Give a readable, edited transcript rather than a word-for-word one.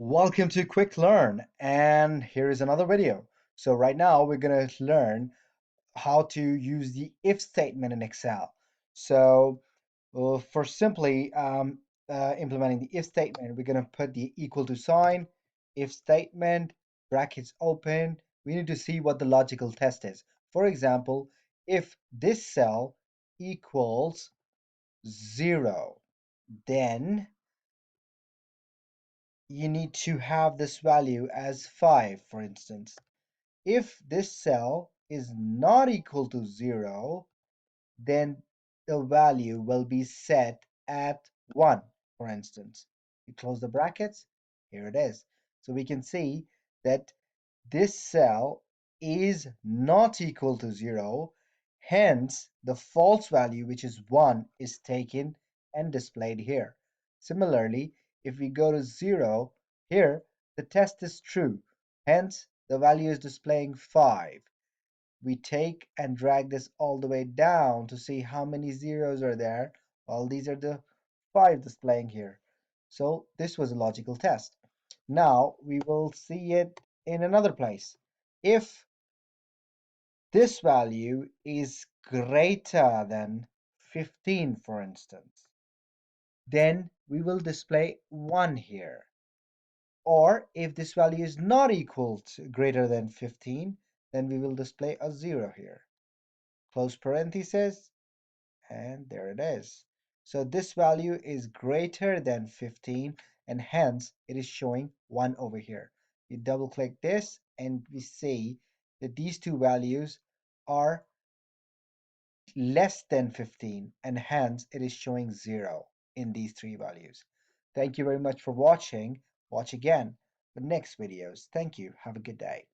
Welcome to QuickLearn, and here is another video. So right now we're going to learn how to use the if statement in Excel. So for simply implementing the if statement, we're going to put the equal to sign, if statement, brackets open. We need to see what the logical test is. For example, if this cell equals 0, then you need to have this value as 5, for instance. If this cell is not equal to 0, then the value will be set at 1, for instance. You close the brackets, here it is. So we can see that this cell is not equal to 0, hence the false value, which is 1, is taken and displayed here. Similarly, if we go to 0, here the test is true, hence the value is displaying 5. We take and drag this all the way down to see how many zeros are there. Well, these are the 5 displaying here. So this was a logical test. Now we will see it in another place. If this value is greater than 15, for instance, then we will display 1 here. Or if this value is not equal to greater than 15, then we will display a 0 here. Close parenthesis, and there it is. So this value is greater than 15, and hence it is showing 1 over here. We double click this and we see that these two values are less than 15, and hence it is showing 0 in these three values. Thank you very much for watching. Watch again the next videos. Thank you. Have a good day.